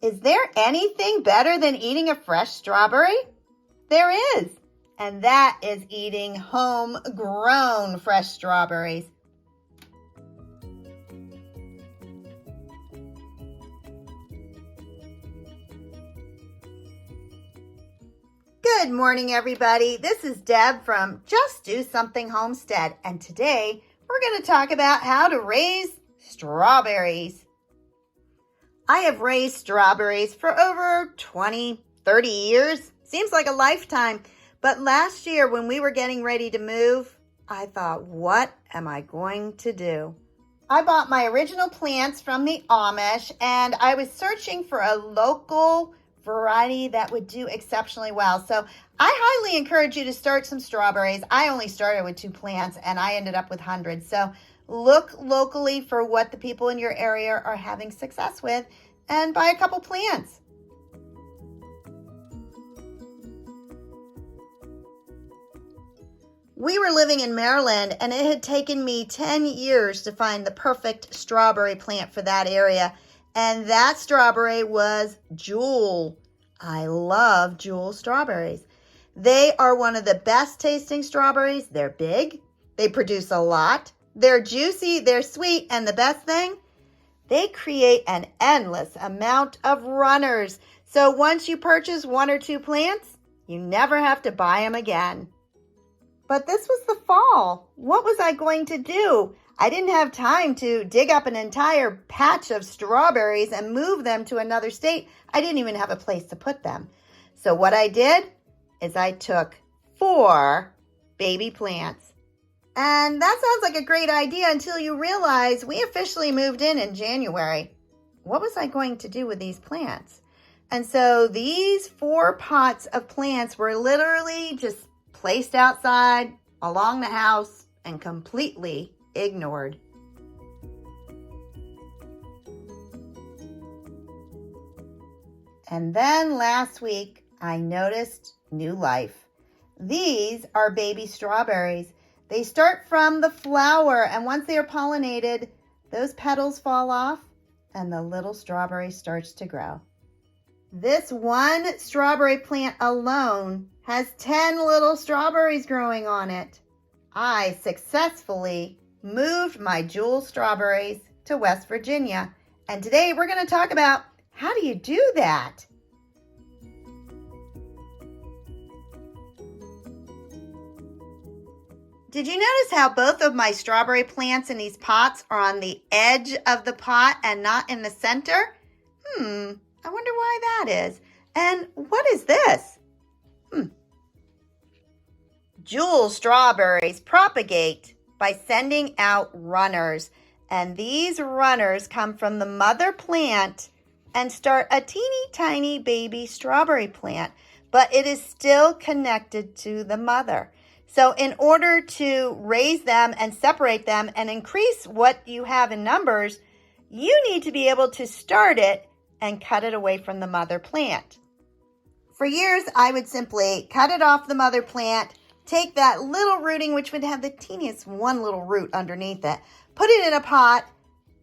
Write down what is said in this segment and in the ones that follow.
Is there anything better than eating a fresh strawberry? There is, and that is eating homegrown fresh strawberries. Good morning, everybody. This is Deb from Just Do Something Homestead, and today we're going to talk about how to raise strawberries. I have raised strawberries for over 20, 30 years. Seems like a lifetime. But last year when we were getting ready to move, I thought, what am I going to do? I bought my original plants from the Amish, and I was searching for a local variety that would do exceptionally well. So I highly encourage you to start some strawberries. I only started with 2 plants, and I ended up with hundreds. So look locally for what the people in your area are having success with and buy a couple plants. We were living in Maryland, and it had taken me 10 years to find the perfect strawberry plant for that area. And that strawberry was Jewel. I love Jewel strawberries. They are one of the best tasting strawberries. They're big. They produce a lot. They're juicy, they're sweet, and the best thing, they create an endless amount of runners. So once you purchase 1 or 2 plants, you never have to buy them again. But this was the fall. What was I going to do? I didn't have time to dig up an entire patch of strawberries and move them to another state. I didn't even have a place to put them. So what I did is I took 4 baby plants. And that sounds like a great idea until you realize we officially moved in January. What was I going to do with these plants? And so these 4 pots of plants were literally just placed outside along the house and completely ignored. And then last week, I noticed new life. These are baby strawberries. They start from the flower, and once they are pollinated, those petals fall off and the little strawberry starts to grow. This one strawberry plant alone has 10 little strawberries growing on it. I successfully moved my Jewel strawberries to West Virginia, and today we're going to talk about how do you do that? Did you notice how both of my strawberry plants in these pots are on the edge of the pot and not in the center? I wonder why that is. And what is this? Jewel strawberries propagate by sending out runners. And these runners come from the mother plant and start a teeny tiny baby strawberry plant, but it is still connected to the mother. So in order to raise them and separate them and increase what you have in numbers, you need to be able to start it and cut it away from the mother plant. For years, I would simply cut it off the mother plant, take that little rooting, which would have the teeniest one little root underneath it, put it in a pot,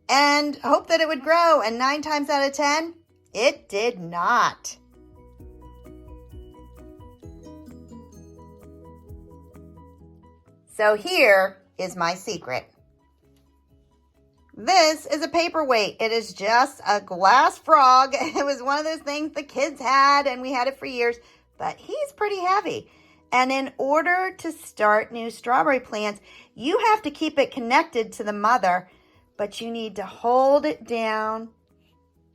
and hope that it would grow. And 9 times out of 10, it did not. So here is my secret. This is a paperweight. It is just a glass frog. It was one of those things the kids had, and we had it for years, but he's pretty heavy. And in order to start new strawberry plants, you have to keep it connected to the mother, but you need to hold it down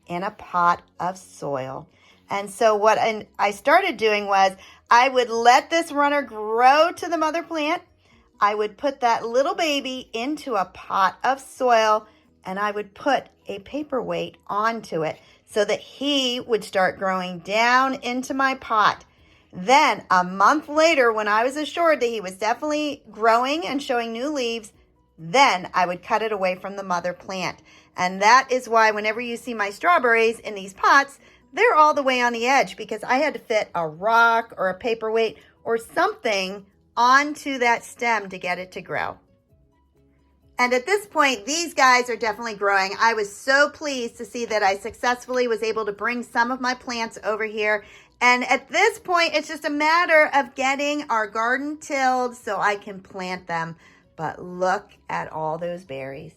in a pot of soil. And so what I started doing was I would let this runner grow to the mother plant. I would put that little baby into a pot of soil, and I would put a paperweight onto it so that he would start growing down into my pot. Then a month later, when I was assured that he was definitely growing and showing new leaves, then I would cut it away from the mother plant. And that is why whenever you see my strawberries in these pots, they're all the way on the edge, because I had to fit a rock or a paperweight or something onto that stem to get it to grow. And at this point, these guys are definitely growing. I was so pleased to see that I successfully was able to bring some of my plants over here. And at this point, it's just a matter of getting our garden tilled so I can plant them. But look at all those berries.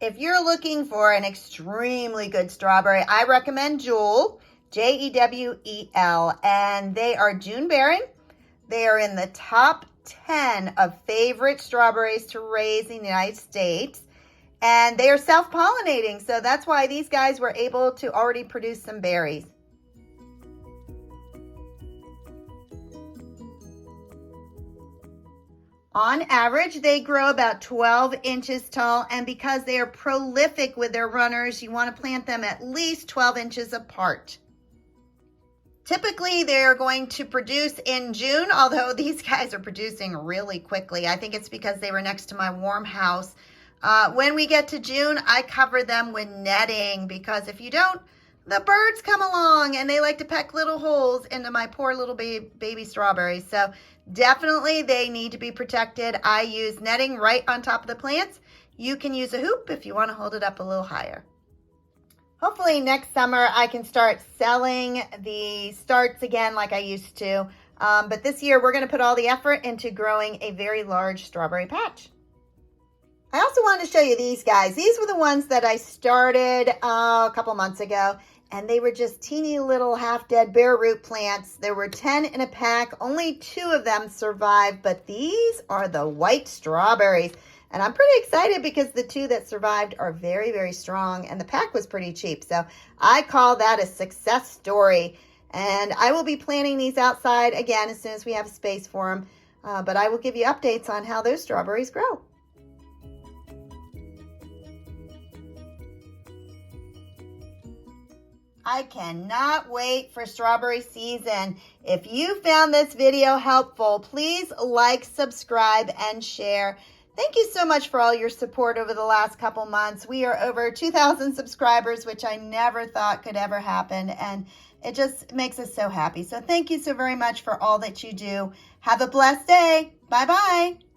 If you're looking for an extremely good strawberry, I recommend Jewel, Jewel, and they are June bearing. They are in the top 10 of favorite strawberries to raise in the United States, and they are self-pollinating, so that's why these guys were able to already produce some berries. On average, they grow about 12 inches tall, and because they are prolific with their runners, you want to plant them at least 12 inches apart. Typically, they're going to produce in June, although these guys are producing really quickly. I think it's because they were next to my warm house. When we get to June, I cover them with netting because if you don't, the birds come along and they like to peck little holes into my poor little baby strawberries. So definitely they need to be protected. I use netting right on top of the plants. You can use a hoop if you want to hold it up a little higher. Hopefully next summer I can start selling the starts again like I used to. But this year we're going to put all the effort into growing a very large strawberry patch. I also wanted to show you these guys. These were the ones that I started a couple months ago, and they were just teeny little half-dead bare root plants. There were 10 in a pack. Only 2 of them survived, but these are the white strawberries. And I'm pretty excited because the 2 that survived are very, very strong, and the pack was pretty cheap. So I call that a success story. And I will be planting these outside again as soon as we have space for them. But I will give you updates on how those strawberries grow. I cannot wait for strawberry season. If you found this video helpful, please like, subscribe, and share. Thank you so much for all your support over the last couple months. We are over 2,000 subscribers, which I never thought could ever happen, and it just makes us so happy. So thank you so very much for all that you do. Have a blessed day. Bye-bye.